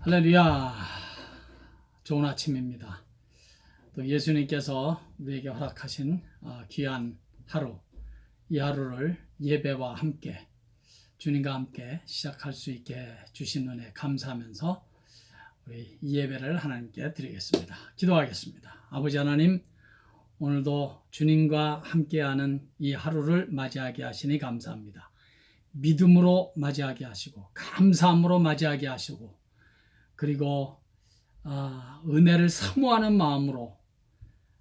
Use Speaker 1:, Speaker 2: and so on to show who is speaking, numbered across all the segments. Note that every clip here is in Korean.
Speaker 1: 할렐루야. 좋은 아침입니다. 또 예수님께서 우리에게 허락하신 귀한 하루, 이 하루를 예배와 함께 주님과 함께 시작할 수 있게 주신 은혜 감사하면서 우리 이 예배를 하나님께 드리겠습니다. 기도하겠습니다. 아버지 하나님, 오늘도 주님과 함께하는 이 하루를 맞이하게 하시니 감사합니다. 믿음으로 맞이하게 하시고 감사함으로 맞이하게 하시고 그리고 은혜를 사모하는 마음으로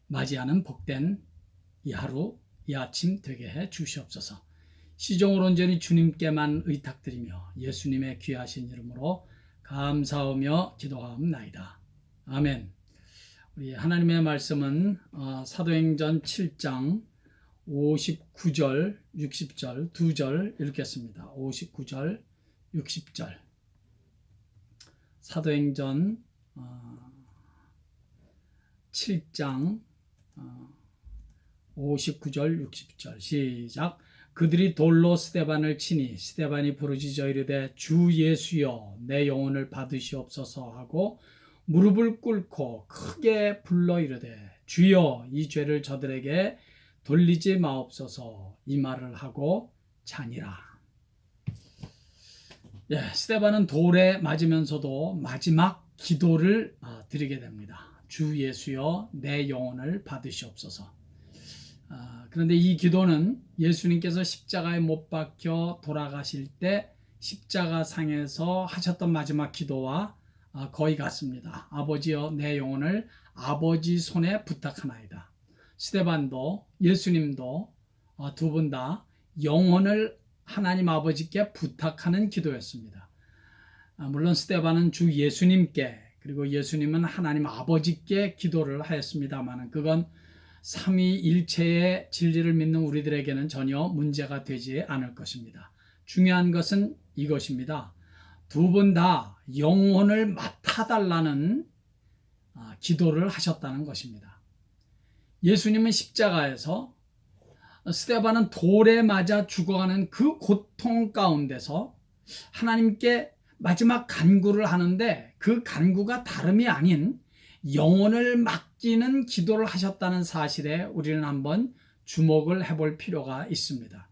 Speaker 1: 맞이하는 복된 이 하루, 이 아침 되게 해 주시옵소서. 시종을 온전히 주님께만 의탁드리며 예수님의 귀하신 이름으로 감사하며 기도하옵나이다. 아멘. 우리 하나님의 말씀은 사도행전 7장 59절, 60절 두 절 읽겠습니다. 59절, 60절. 사도행전 7장 59절 60절 시작. 그들이 돌로 스데반을 치니 스데반이 부르짖어 이르되 주 예수여 내 영혼을 받으시옵소서 하고 무릎을 꿇고 크게 불러 이르되 주여 이 죄를 저들에게 돌리지 마옵소서 이 말을 하고 자니라. 스데반은 돌에 맞으면서도 마지막 기도를 드리게 됩니다. 주 예수여 내 영혼을 받으시옵소서. 그런데 이 기도는 예수님께서 십자가에 못 박혀 돌아가실 때 십자가상에서 하셨던 마지막 기도와 거의 같습니다. 아버지여 내 영혼을 아버지 손에 부탁하나이다. 스데반도 예수님도 두 분 다 영혼을 하나님 아버지께 부탁하는 기도였습니다. 물론 스데반은 주 예수님께 그리고 예수님은 하나님 아버지께 기도를 하였습니다만 그건 삼위일체의 진리를 믿는 우리들에게는 전혀 문제가 되지 않을 것입니다. 중요한 것은 이것입니다. 두 분 다 영혼을 맡아달라는 기도를 하셨다는 것입니다. 예수님은 십자가에서, 스데반은 돌에 맞아 죽어가는 그 고통 가운데서 하나님께 마지막 간구를 하는데 그 간구가 다름이 아닌 영혼을 맡기는 기도를 하셨다는 사실에 우리는 한번 주목을 해볼 필요가 있습니다.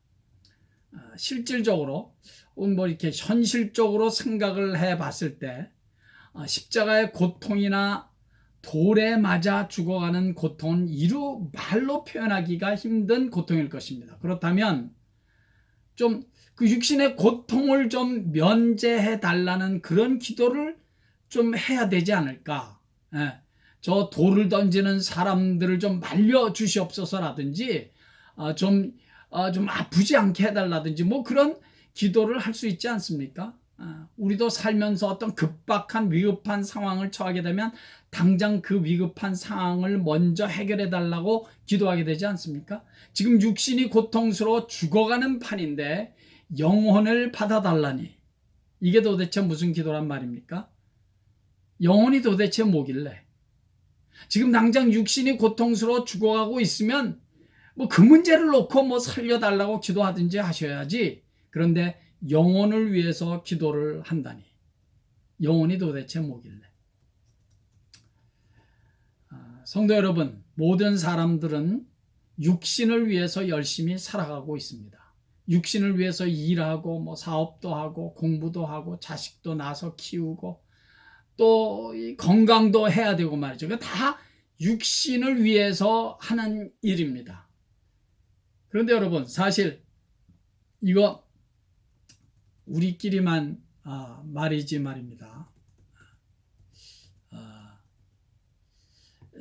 Speaker 1: 실질적으로 이렇게 현실적으로 생각을 해봤을 때 십자가의 고통이나 돌에 맞아 죽어가는 고통은 이루 말로 표현하기가 힘든 고통일 것입니다. 그렇다면 좀 그 육신의 고통을 좀 면제해 달라는 그런 기도를 좀 해야 되지 않을까? 저 돌을 던지는 사람들을 좀 말려 주시옵소서라든지 좀 아프지 않게 해달라든지 뭐 그런 기도를 할 수 있지 않습니까? 우리도 살면서 어떤 급박한 위급한 상황을 처하게 되면 당장 그 위급한 상황을 먼저 해결해 달라고 기도하게 되지 않습니까? 지금 육신이 고통스러워 죽어가는 판인데 영혼을 받아달라니 이게 도대체 무슨 기도란 말입니까? 영혼이 도대체 뭐길래? 지금 당장 육신이 고통스러워 죽어가고 있으면 뭐 그 문제를 놓고 살려달라고 기도하든지 하셔야지. 그런데 영혼을 위해서 기도를 한다니 영혼이 도대체 뭐길래? 성도 여러분, 모든 사람들은 육신을 위해서 열심히 살아가고 있습니다. 육신을 위해서 일하고 사업도 하고 공부도 하고 자식도 낳아서 키우고 또 건강도 해야 되고 말이죠. 다 육신을 위해서 하는 일입니다. 그런데 여러분, 사실 이거 우리끼리만 말이지 말입니다.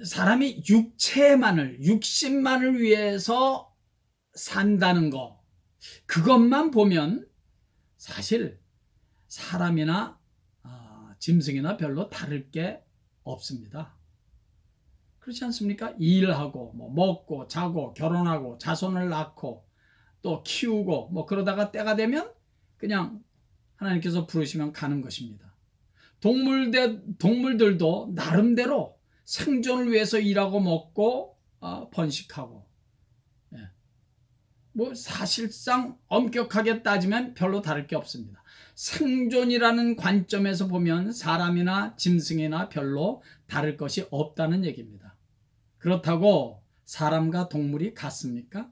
Speaker 1: 사람이 육신만을 위해서 산다는 거, 그것만 보면 사실 사람이나 짐승이나 별로 다를 게 없습니다. 그렇지 않습니까? 일하고 먹고 자고 결혼하고 자손을 낳고 또 키우고 그러다가 때가 되면 그냥 하나님께서 부르시면 가는 것입니다. 동물들도 나름대로 생존을 위해서 일하고 먹고 번식하고 사실상 엄격하게 따지면 별로 다를 게 없습니다. 생존이라는 관점에서 보면 사람이나 짐승이나 별로 다를 것이 없다는 얘기입니다. 그렇다고 사람과 동물이 같습니까?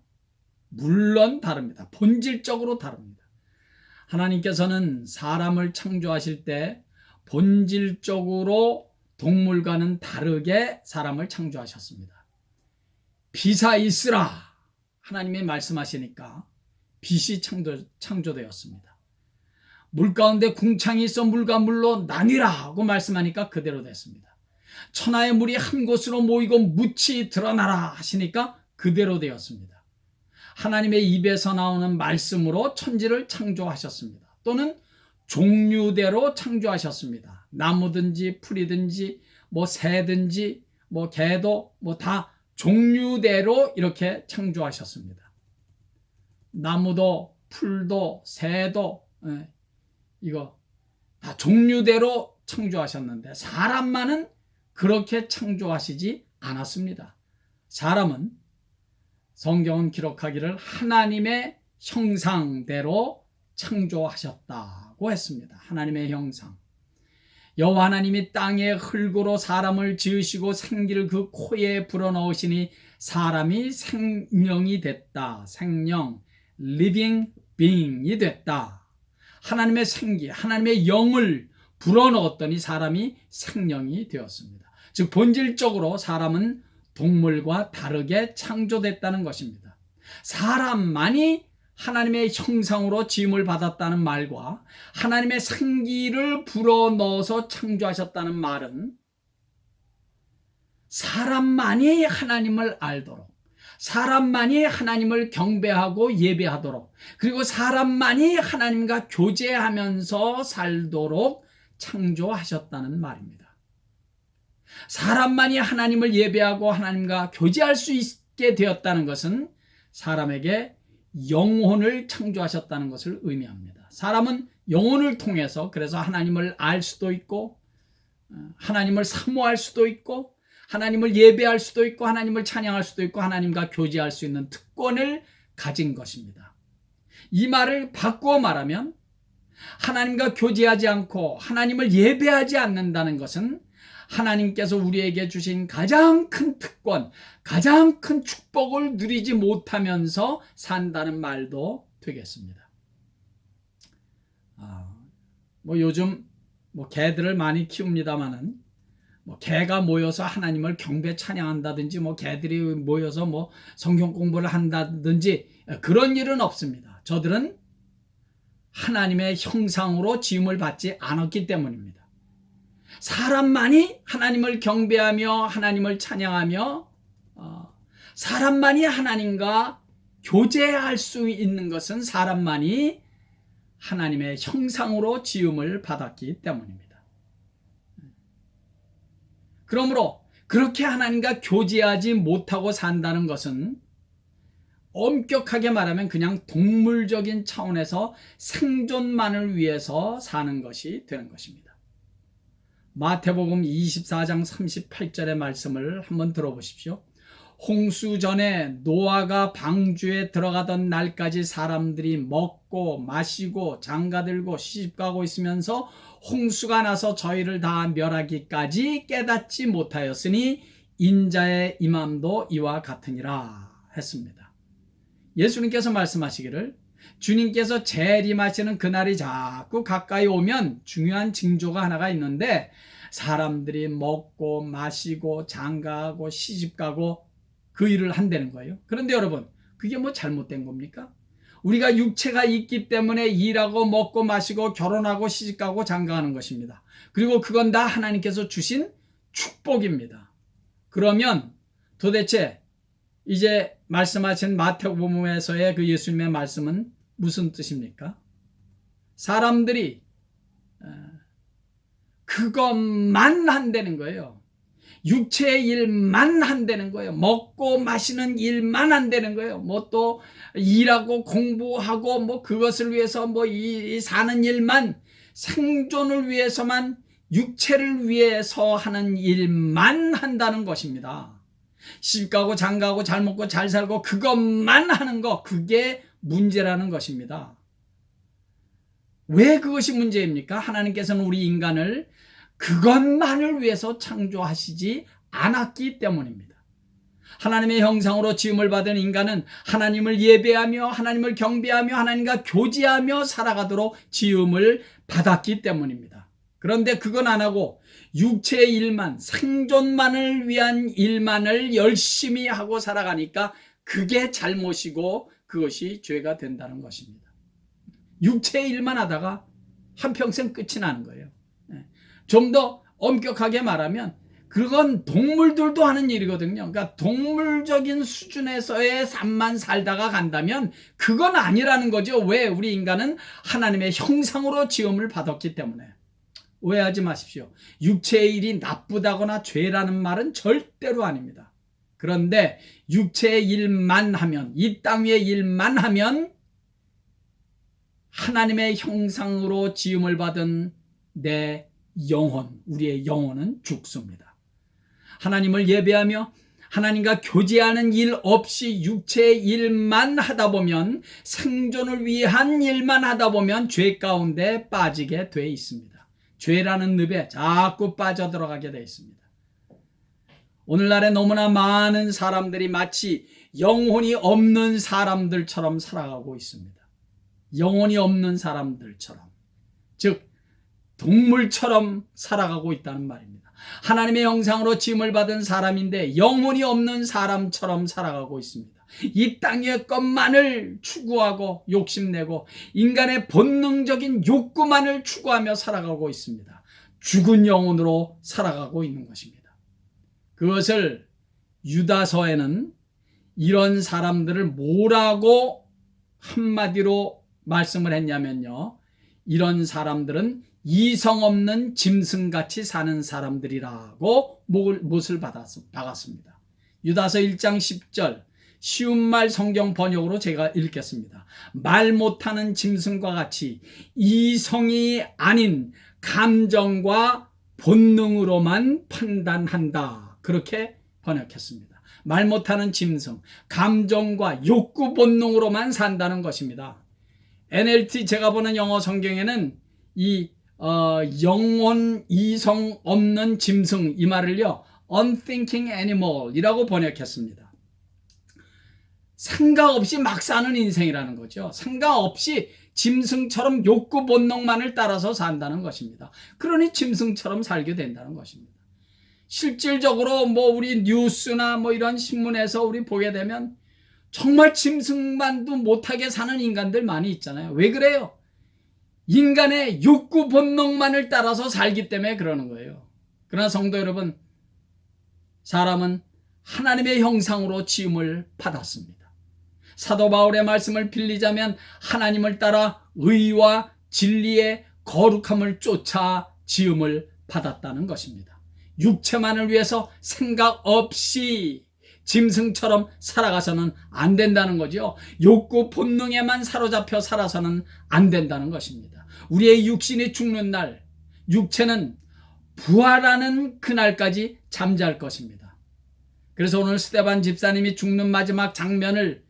Speaker 1: 물론 다릅니다. 본질적으로 다릅니다. 하나님께서는 사람을 창조하실 때 본질적으로 동물과는 다르게 사람을 창조하셨습니다. 빛이 있으라 하나님이 말씀하시니까 빛이 창조되었습니다. 물 가운데 궁창이 있어 물과 물로 나뉘라 하고 말씀하니까 그대로 됐습니다. 천하의 물이 한 곳으로 모이고 묻이 드러나라 하시니까 그대로 되었습니다. 하나님의 입에서 나오는 말씀으로 천지를 창조하셨습니다. 또는 종류대로 창조하셨습니다. 나무든지 풀이든지 뭐 새든지 뭐 개도 뭐 다 종류대로 이렇게 창조하셨습니다. 나무도 풀도 새도 이거 다 종류대로 창조하셨는데 사람만은 그렇게 창조하시지 않았습니다. 사람은 성경은 기록하기를 하나님의 형상대로 창조하셨다고 했습니다. 하나님의 형상. 여호와 하나님이 땅의 흙으로 사람을 지으시고 생기를 그 코에 불어넣으시니 사람이 생명이 됐다. 생명, living being이 됐다. 하나님의 생기, 하나님의 영을 불어넣었더니 사람이 생명이 되었습니다. 즉 본질적으로 사람은 동물과 다르게 창조됐다는 것입니다. 사람만이 하나님의 형상으로 지음을 받았다는 말과 하나님의 생기를 불어넣어서 창조하셨다는 말은 사람만이 하나님을 알도록, 사람만이 하나님을 경배하고 예배하도록, 그리고 사람만이 하나님과 교제하면서 살도록 창조하셨다는 말입니다. 사람만이 하나님을 예배하고 하나님과 교제할 수 있게 되었다는 것은 사람에게 영혼을 창조하셨다는 것을 의미합니다. 사람은 영혼을 통해서 그래서 하나님을 알 수도 있고 하나님을 사모할 수도 있고 하나님을 예배할 수도 있고 하나님을 찬양할 수도 있고 하나님과 교제할 수 있는 특권을 가진 것입니다. 이 말을 바꾸어 말하면 하나님과 교제하지 않고 하나님을 예배하지 않는다는 것은 하나님께서 우리에게 주신 가장 큰 특권, 가장 큰 축복을 누리지 못하면서 산다는 말도 되겠습니다. 요즘 개들을 많이 키웁니다만은 개가 모여서 하나님을 경배 찬양한다든지 개들이 모여서 성경 공부를 한다든지 그런 일은 없습니다. 저들은 하나님의 형상으로 지음을 받지 않았기 때문입니다. 사람만이 하나님을 경배하며 하나님을 찬양하며 사람만이 하나님과 교제할 수 있는 것은 사람만이 하나님의 형상으로 지음을 받았기 때문입니다. 그러므로 그렇게 하나님과 교제하지 못하고 산다는 것은 엄격하게 말하면 그냥 동물적인 차원에서 생존만을 위해서 사는 것이 되는 것입니다. 마태복음 24장 38절의 말씀을 한번 들어보십시오. 홍수 전에 노아가 방주에 들어가던 날까지 사람들이 먹고 마시고 장가들고 시집가고 있으면서 홍수가 나서 저희를 다 멸하기까지 깨닫지 못하였으니 인자의 임함도 이와 같으니라 했습니다. 예수님께서 말씀하시기를 주님께서 재림하시는 그날이 자꾸 가까이 오면 중요한 징조가 하나가 있는데 사람들이 먹고 마시고 장가하고 시집가고 그 일을 한다는 거예요. 그런데 여러분, 그게 잘못된 겁니까? 우리가 육체가 있기 때문에 일하고 먹고 마시고 결혼하고 시집가고 장가하는 것입니다. 그리고 그건 다 하나님께서 주신 축복입니다. 그러면 도대체 이제 말씀하신 마태복음에서의 그 예수님의 말씀은 무슨 뜻입니까? 사람들이 그것만 한다는 거예요. 육체의 일만 한다는 거예요. 먹고 마시는 일만 한다는 거예요. 또 일하고 공부하고 그것을 위해서 이 사는 일만, 생존을 위해서만, 육체를 위해서 하는 일만 한다는 것입니다. 시집가고 장가하고 잘 먹고 잘 살고 그것만 하는 거, 그게 문제라는 것입니다. 왜 그것이 문제입니까? 하나님께서는 우리 인간을 그것만을 위해서 창조하시지 않았기 때문입니다. 하나님의 형상으로 지음을 받은 인간은 하나님을 예배하며 하나님을 경배하며 하나님과 교제하며 살아가도록 지음을 받았기 때문입니다. 그런데 그건 안 하고 육체의 일만, 생존만을 위한 일만을 열심히 하고 살아가니까 그게 잘못이고 그것이 죄가 된다는 것입니다. 육체의 일만 하다가 한평생 끝이 나는 거예요. 좀 더 엄격하게 말하면 그건 동물들도 하는 일이거든요. 그러니까 동물적인 수준에서의 삶만 살다가 간다면 그건 아니라는 거죠. 왜? 우리 인간은 하나님의 형상으로 지음을 받았기 때문에. 오해하지 마십시오. 육체의 일이 나쁘다거나 죄라는 말은 절대로 아닙니다. 그런데 육체의 일만 하면, 이 땅 위의 일만 하면 하나님의 형상으로 지음을 받은 내 영혼, 우리의 영혼은 죽습니다. 하나님을 예배하며 하나님과 교제하는 일 없이 육체의 일만 하다 보면, 생존을 위한 일만 하다 보면 죄 가운데 빠지게 돼 있습니다. 죄라는 늪에 자꾸 빠져들어가게 돼 있습니다. 오늘날에 너무나 많은 사람들이 마치 영혼이 없는 사람들처럼 살아가고 있습니다. 영혼이 없는 사람들처럼, 즉 동물처럼 살아가고 있다는 말입니다. 하나님의 형상으로 지음을 받은 사람인데 영혼이 없는 사람처럼 살아가고 있습니다. 이 땅의 것만을 추구하고 욕심내고 인간의 본능적인 욕구만을 추구하며 살아가고 있습니다. 죽은 영혼으로 살아가고 있는 것입니다. 그것을 유다서에는 이런 사람들을 뭐라고 한마디로 말씀을 했냐면요, 이런 사람들은 이성 없는 짐승같이 사는 사람들이라고 못을 박았습니다. 유다서 1장 10절, 쉬운 말 성경 번역으로 제가 읽겠습니다. 말 못하는 짐승과 같이 이성이 아닌 감정과 본능으로만 판단한다, 그렇게 번역했습니다. 말 못하는 짐승, 감정과 욕구 본능으로만 산다는 것입니다. NLT 제가 보는 영어 성경에는 이 영혼 이성 없는 짐승, 이 말을요 unthinking animal 이라고 번역했습니다. 생각 없이 막 사는 인생이라는 거죠. 생각 없이 짐승처럼 욕구 본능만을 따라서 산다는 것입니다. 그러니 짐승처럼 살게 된다는 것입니다. 실질적으로 우리 뉴스나 이런 신문에서 우리 보게 되면 정말 짐승만도 못하게 사는 인간들 많이 있잖아요. 왜 그래요? 인간의 욕구 본능만을 따라서 살기 때문에 그러는 거예요. 그러나 성도 여러분, 사람은 하나님의 형상으로 지음을 받았습니다. 사도 바울의 말씀을 빌리자면 하나님을 따라 의와 진리의 거룩함을 쫓아 지음을 받았다는 것입니다. 육체만을 위해서 생각 없이 짐승처럼 살아가서는 안 된다는 거죠. 욕구 본능에만 사로잡혀 살아서는 안 된다는 것입니다. 우리의 육신이 죽는 날, 육체는 부활하는 그날까지 잠잘 것입니다. 그래서 오늘 스데반 집사님이 죽는 마지막 장면을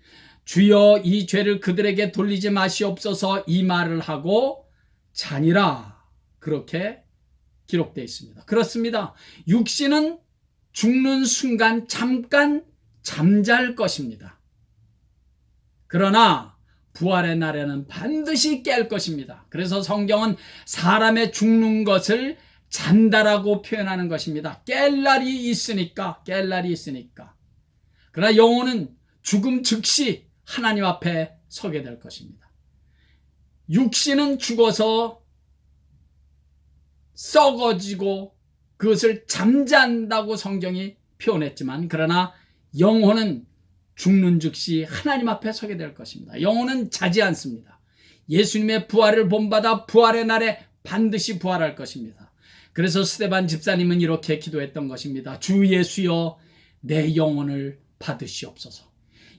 Speaker 1: 주여 이 죄를 그들에게 돌리지 마시옵소서 이 말을 하고 자니라, 그렇게 기록되어 있습니다. 그렇습니다. 육신은 죽는 순간 잠깐 잠잘 것입니다. 그러나 부활의 날에는 반드시 깰 것입니다. 그래서 성경은 사람의 죽는 것을 잔다라고 표현하는 것입니다. 깰 날이 있으니까. 그러나 영혼은 죽음 즉시 하나님 앞에 서게 될 것입니다. 육신은 죽어서 썩어지고 그것을 잠잔다고 성경이 표현했지만, 그러나 영혼은 죽는 즉시 하나님 앞에 서게 될 것입니다. 영혼은 자지 않습니다. 예수님의 부활을 본받아 부활의 날에 반드시 부활할 것입니다. 그래서 스데반 집사님은 이렇게 기도했던 것입니다. 주 예수여, 내 영혼을 받으시옵소서.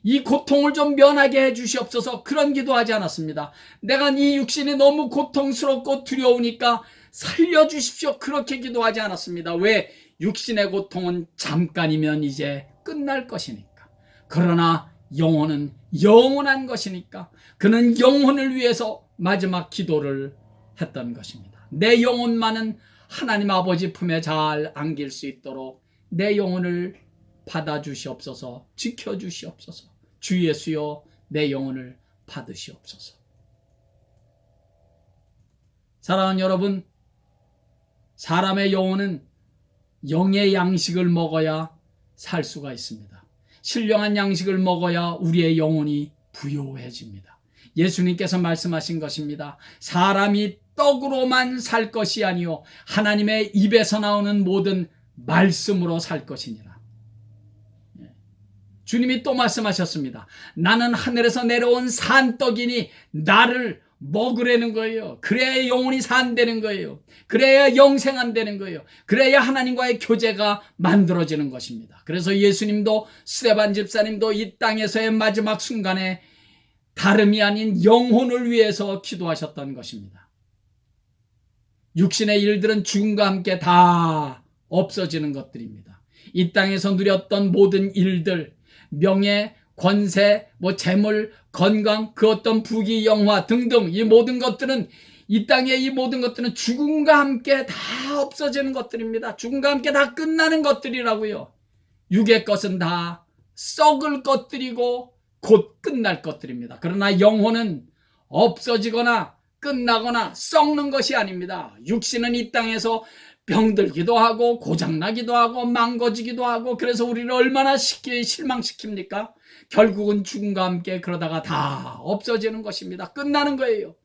Speaker 1: 이 고통을 좀 면하게 해주시옵소서. 그런 기도하지 않았습니다. 내가 이 육신이 너무 고통스럽고 두려우니까 살려주십시오, 그렇게 기도하지 않았습니다. 왜? 육신의 고통은 잠깐이면 이제 끝날 것이니까. 그러나 영혼은 영원한 것이니까 그는 영혼을 위해서 마지막 기도를 했던 것입니다. 내 영혼만은 하나님 아버지 품에 잘 안길 수 있도록 내 영혼을 받아주시옵소서, 지켜주시옵소서. 주 예수여, 내 영혼을 받으시옵소서. 사랑하는 여러분, 사람의 영혼은 영의 양식을 먹어야 살 수가 있습니다. 신령한 양식을 먹어야 우리의 영혼이 부요해집니다. 예수님께서 말씀하신 것입니다. 사람이 떡으로만 살 것이 아니요 하나님의 입에서 나오는 모든 말씀으로 살 것이니라. 주님이 또 말씀하셨습니다. 나는 하늘에서 내려온 산떡이니 나를 먹으라는 거예요. 그래야 영혼이 산다는 거예요. 그래야 영생한다는 거예요. 그래야 하나님과의 교제가 만들어지는 것입니다. 그래서 예수님도 스데반 집사님도 이 땅에서의 마지막 순간에 다름이 아닌 영혼을 위해서 기도하셨던 것입니다. 육신의 일들은 죽음과 함께 다 없어지는 것들입니다. 이 땅에서 누렸던 모든 일들, 명예, 권세, 재물, 건강, 그 어떤 부귀, 영화 등등 이 모든 것들은 이 땅의 이 모든 것들은 죽음과 함께 다 없어지는 것들입니다. 죽음과 함께 다 끝나는 것들이라고요. 육의 것은 다 썩을 것들이고 곧 끝날 것들입니다. 그러나 영혼은 없어지거나 끝나거나 썩는 것이 아닙니다. 육신은 이 땅에서 병들기도 하고 고장나기도 하고 망가지기도 하고 그래서 우리를 얼마나 쉽게 실망시킵니까? 결국은 죽음과 함께 그러다가 다 없어지는 것입니다. 끝나는 거예요.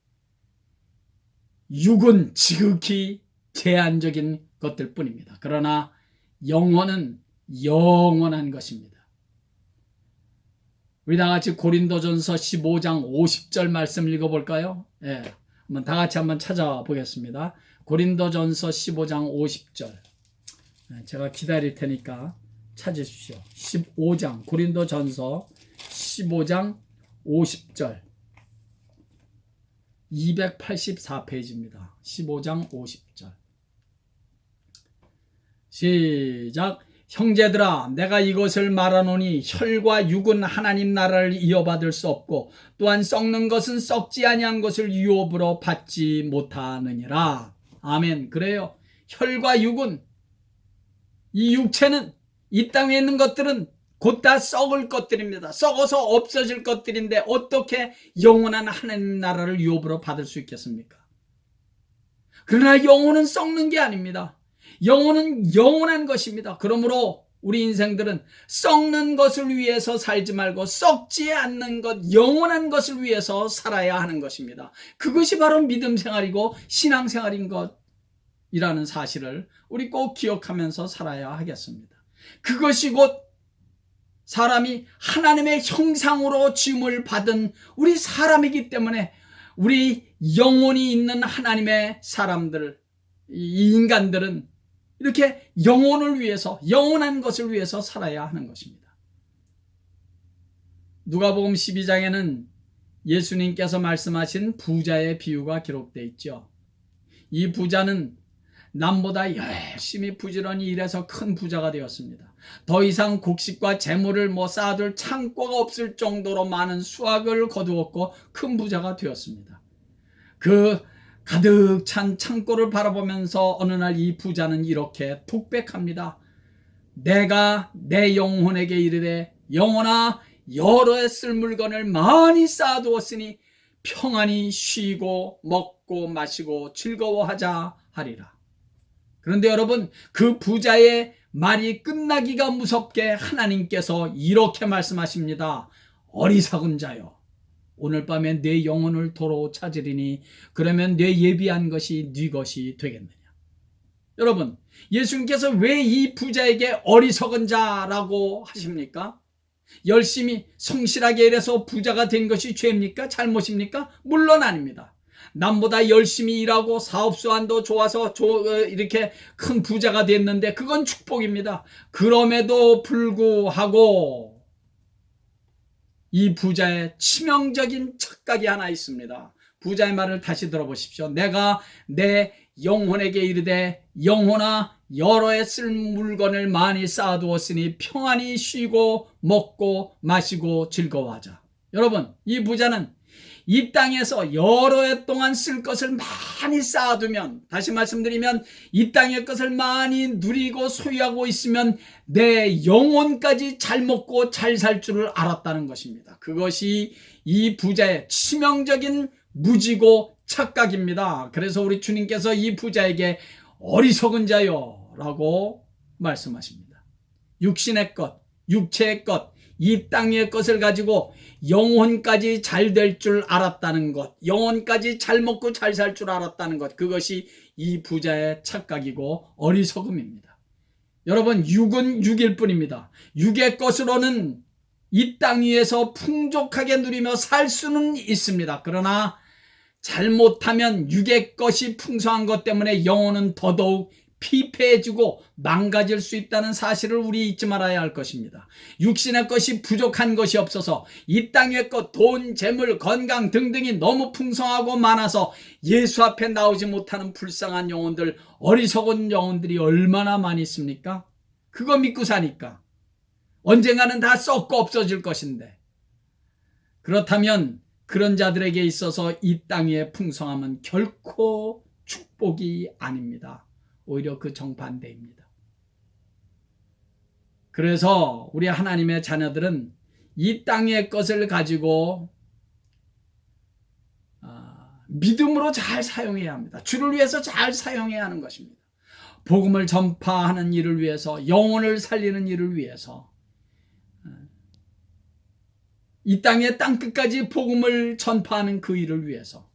Speaker 1: 육은 지극히 제한적인 것들 뿐입니다. 그러나 영혼은 영원한 것입니다. 우리 다 같이 고린도전서 15장 50절 말씀 읽어볼까요? 한번 다 같이 한번 찾아보겠습니다. 고린도전서 15장 50절. 제가 기다릴 테니까 찾으십시오. 15장 고린도전서 15장 50절. 284페이지입니다. 15장 50절. 시작. 형제들아, 내가 이것을 말하노니 혈과 육은 하나님 나라를 이어받을 수 없고 또한 썩는 것은 썩지 아니한 것을 유업으로 받지 못하느니라. 아멘. 그래요. 혈과 육은, 이 육체는, 이 땅에 있는 것들은 곧 다 썩을 것들입니다. 썩어서 없어질 것들인데 어떻게 영원한 하나님 나라를 유업으로 받을 수 있겠습니까? 그러나 영혼은 썩는 게 아닙니다. 영혼은 영원한 것입니다. 그러므로 우리 인생들은 썩는 것을 위해서 살지 말고 썩지 않는 것, 영원한 것을 위해서 살아야 하는 것입니다. 그것이 바로 믿음 생활이고 신앙 생활인 것이라는 사실을 우리 꼭 기억하면서 살아야 하겠습니다. 그것이 곧 사람이 하나님의 형상으로 지음을 받은 우리 사람이기 때문에 우리 영혼이 있는 하나님의 사람들, 이 인간들은 이렇게 영혼을 위해서, 영원한 것을 위해서 살아야 하는 것입니다. 누가복음 12장에는 예수님께서 말씀하신 부자의 비유가 기록되어 있죠. 이 부자는 남보다 열심히 부지런히 일해서 큰 부자가 되었습니다. 더 이상 곡식과 재물을 쌓아둘 창고가 없을 정도로 많은 수확을 거두었고 큰 부자가 되었습니다. 그 가득 찬 창고를 바라보면서 어느 날 이 부자는 이렇게 독백합니다. 내가 내 영혼에게 이르되 영혼아, 여러 해 쓸 물건을 많이 쌓아두었으니 평안히 쉬고 먹고 마시고 즐거워하자 하리라. 그런데 여러분, 그 부자의 말이 끝나기가 무섭게 하나님께서 이렇게 말씀하십니다. 어리석은 자여, 오늘 밤에 내 영혼을 도로 찾으리니 그러면 내 예비한 것이 네 것이 되겠느냐. 여러분, 예수님께서 왜 이 부자에게 어리석은 자라고 하십니까? 열심히 성실하게 일해서 부자가 된 것이 죄입니까? 잘못입니까? 물론 아닙니다. 남보다 열심히 일하고 사업수완도 좋아서 이렇게 큰 부자가 됐는데 그건 축복입니다. 그럼에도 불구하고 이 부자의 치명적인 착각이 하나 있습니다. 부자의 말을 다시 들어보십시오. 내가 내 영혼에게 이르되 영혼아, 여러 해 쓸 물건을 많이 쌓아두었으니 평안히 쉬고 먹고 마시고 즐거워하자. 여러분, 이 부자는 이 땅에서 여러 해 동안 쓸 것을 많이 쌓아두면, 다시 말씀드리면 이 땅의 것을 많이 누리고 소유하고 있으면 내 영혼까지 잘 먹고 잘 살 줄을 알았다는 것입니다. 그것이 이 부자의 치명적인 무지고 착각입니다. 그래서 우리 주님께서 이 부자에게 어리석은 자요 라고 말씀하십니다. 육신의 것, 육체의 것, 이 땅의 것을 가지고 영혼까지 잘 될 줄 알았다는 것, 영혼까지 잘 먹고 잘 살 줄 알았다는 것, 그것이 이 부자의 착각이고 어리석음입니다. 여러분, 육은 육일 뿐입니다. 육의 것으로는 이 땅 위에서 풍족하게 누리며 살 수는 있습니다. 그러나 잘못하면 육의 것이 풍성한 것 때문에 영혼은 더더욱 피폐해지고 망가질 수 있다는 사실을 우리 잊지 말아야 할 것입니다. 육신의 것이 부족한 것이 없어서 이 땅의 것, 돈, 재물, 건강 등등이 너무 풍성하고 많아서 예수 앞에 나오지 못하는 불쌍한 영혼들, 어리석은 영혼들이 얼마나 많이 있습니까? 그거 믿고 사니까 언젠가는 다 썩고 없어질 것인데, 그렇다면 그런 자들에게 있어서 이 땅의 풍성함은 결코 축복이 아닙니다. 오히려 그 정반대입니다. 그래서 우리 하나님의 자녀들은 이 땅의 것을 가지고 믿음으로 잘 사용해야 합니다. 주를 위해서 잘 사용해야 하는 것입니다. 복음을 전파하는 일을 위해서, 영혼을 살리는 일을 위해서, 이 땅의 땅끝까지 복음을 전파하는 그 일을 위해서,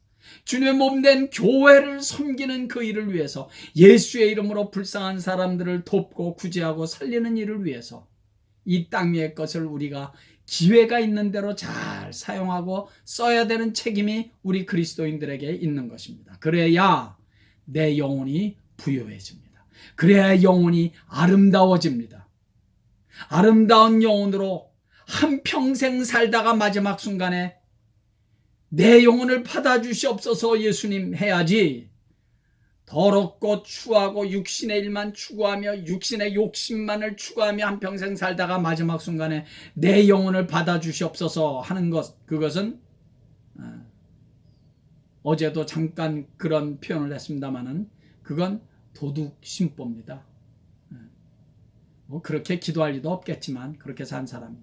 Speaker 1: 주님의 몸된 교회를 섬기는 그 일을 위해서, 예수의 이름으로 불쌍한 사람들을 돕고 구제하고 살리는 일을 위해서 이 땅의 것을 우리가 기회가 있는 대로 잘 사용하고 써야 되는 책임이 우리 그리스도인들에게 있는 것입니다. 그래야 내 영혼이 부유해집니다. 그래야 영혼이 아름다워집니다. 아름다운 영혼으로 한평생 살다가 마지막 순간에 내 영혼을 받아주시옵소서 예수님 해야지, 더럽고 추하고 육신의 일만 추구하며 육신의 욕심만을 추구하며 한평생 살다가 마지막 순간에 내 영혼을 받아주시옵소서 하는 것, 그것은 어제도 잠깐 그런 표현을 했습니다마는 그건 도둑심보입니다. 뭐 그렇게 기도할 리도 없겠지만 그렇게 산 사람이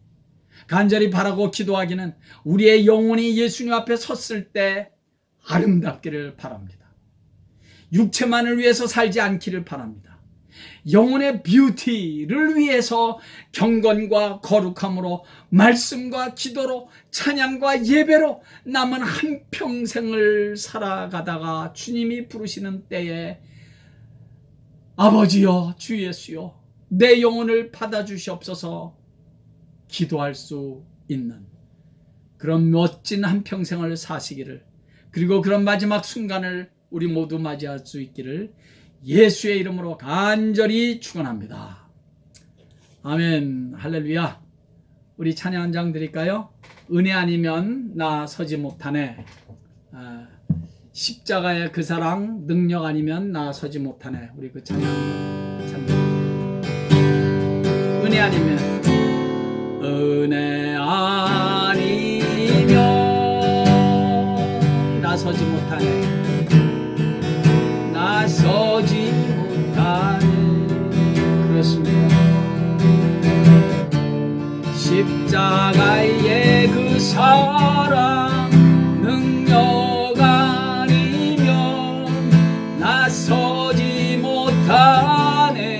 Speaker 1: 간절히 바라고 기도하기는 우리의 영혼이 예수님 앞에 섰을 때 아름답기를 바랍니다. 육체만을 위해서 살지 않기를 바랍니다. 영혼의 뷰티를 위해서 경건과 거룩함으로, 말씀과 기도로, 찬양과 예배로 남은 한평생을 살아가다가 주님이 부르시는 때에 아버지여 주 예수여 내 영혼을 받아주시옵소서 기도할 수 있는 그런 멋진 한평생을 사시기를, 그리고 그런 마지막 순간을 우리 모두 맞이할 수 있기를 예수의 이름으로 간절히 축원합니다. 아멘. 할렐루야. 우리 찬양 한 장 드릴까요? 은혜 아니면 나 서지 못하네. 십자가의 그 사랑, 능력 아니면 나 서지 못하네. 우리 그 찬양. 은혜 아니면, 은혜 아니면 나서지 못하네. 나서지 못하네. 그렇습니다. 십자가의 그 사랑, 능력 아니면 나서지 못하네.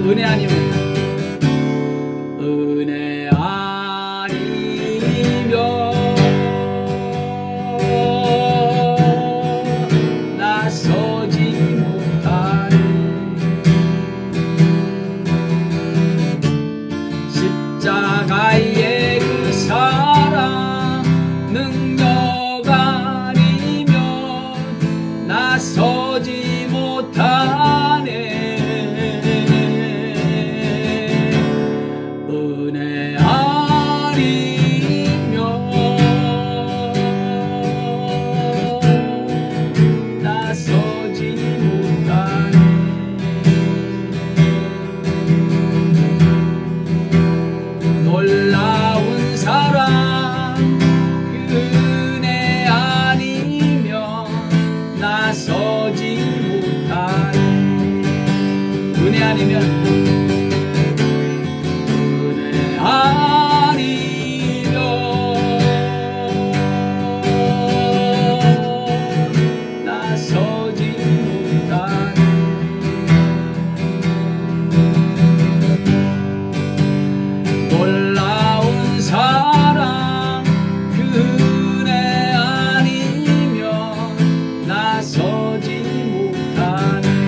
Speaker 1: 은혜 아니면, 은혜 아니면 나서지 못하네. 십자가의 그 사랑, 능력 아니면 은혜 아니면 나서지 못하네. 놀라운 사랑 그 은혜 아니면 나서지 못하네.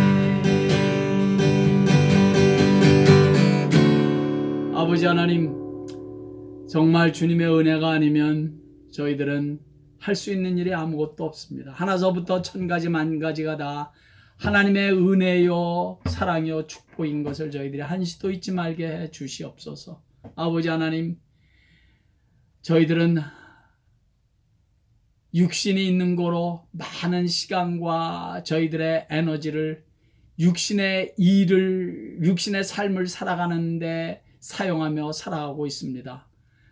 Speaker 1: 아버지 하나님, 정말 주님의 은혜가 아니면 저희들은 할 수 있는 일이 아무것도 없습니다. 하나서부터 천가지 만가지가 다 하나님의 은혜요 사랑요 축복인 것을 저희들이 한시도 잊지 말게 해 주시옵소서. 아버지 하나님, 저희들은 육신이 있는 거로 많은 시간과 저희들의 에너지를 육신의 일을, 육신의 삶을 살아가는데 사용하며 살아가고 있습니다.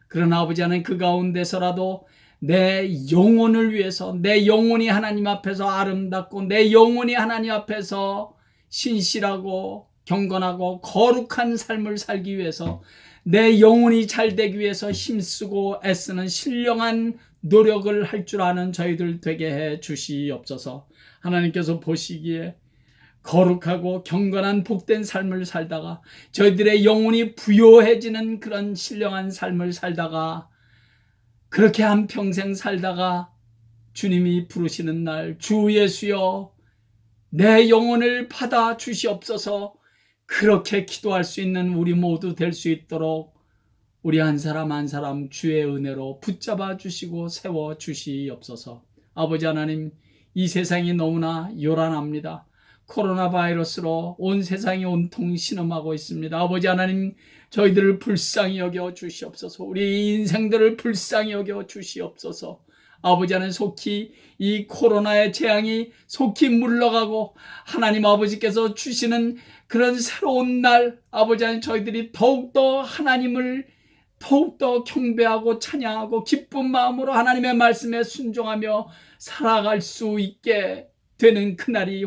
Speaker 1: 그러나 아버지 하나님, 그 가운데서라도 내 영혼을 위해서, 내 영혼이 하나님 앞에서 아름답고 내 영혼이 하나님 앞에서 신실하고 경건하고 거룩한 삶을 살기 위해서, 내 영혼이 잘 되기 위해서 힘쓰고 애쓰는 신령한 노력을 할 줄 아는 저희들 되게 해 주시옵소서. 하나님께서 보시기에 거룩하고 경건한 복된 삶을 살다가 저희들의 영혼이 부요해지는 그런 신령한 삶을 살다가, 그렇게 한평생 살다가 주님이 부르시는 날, 주 예수여 내 영혼을 받아 주시옵소서, 그렇게 기도할 수 있는 우리 모두 될 수 있도록 우리 한 사람 한 사람 주의 은혜로 붙잡아 주시고 세워 주시옵소서. 아버지 하나님, 이 세상이 너무나 요란합니다. 코로나 바이러스로 온 세상이 온통 신음하고 있습니다. 아버지 하나님, 저희들을 불쌍히 여겨 주시옵소서. 우리 인생들을 불쌍히 여겨 주시옵소서. 아버지 하나님, 속히 이 코로나의 재앙이 속히 물러가고 하나님 아버지께서 주시는 그런 새로운 날, 아버지 하나님, 저희들이 더욱더 하나님을 더욱더 경배하고 찬양하고 기쁜 마음으로 하나님의 말씀에 순종하며 살아갈 수 있게 되는 그날이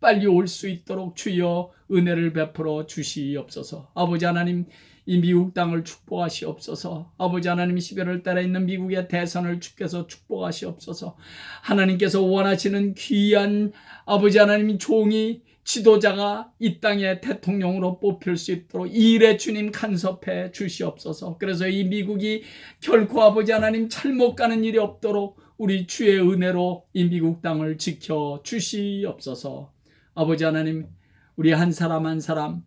Speaker 1: 빨리 올 수 있도록 주여 은혜를 베풀어 주시옵소서. 아버지 하나님, 이 미국 땅을 축복하시옵소서. 아버지 하나님, 11월 달에 있는 미국의 대선을 주께서 축복하시옵소서. 하나님께서 원하시는 귀한 아버지 하나님 종이, 지도자가 이 땅의 대통령으로 뽑힐 수 있도록 이 일에 주님 간섭해 주시옵소서. 그래서 이 미국이 결코 아버지 하나님 잘못 가는 일이 없도록 우리 주의 은혜로 이 미국 땅을 지켜 주시옵소서. 아버지 하나님, 우리 한 사람 한 사람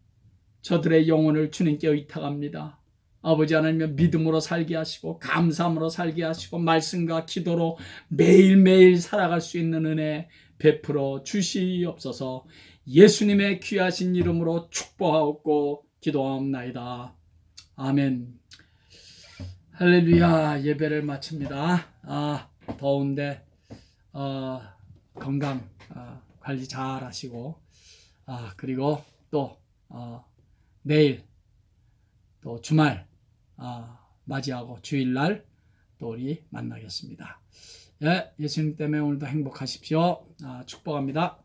Speaker 1: 저들의 영혼을 주님께 의탁합니다. 아버지 하나님, 믿음으로 살게 하시고 감사함으로 살게 하시고 말씀과 기도로 매일매일 살아갈 수 있는 은혜 베풀어 주시옵소서. 예수님의 귀하신 이름으로 축복하옵고 기도하옵나이다. 아멘. 할렐루야. 예배를 마칩니다. 더운데 건강 관리 잘 하시고, 그리고 또 내일 또 주말 맞이하고 주일날 또 우리 만나겠습니다. 예, 예수님 때문에 오늘도 행복하십시오. 축복합니다.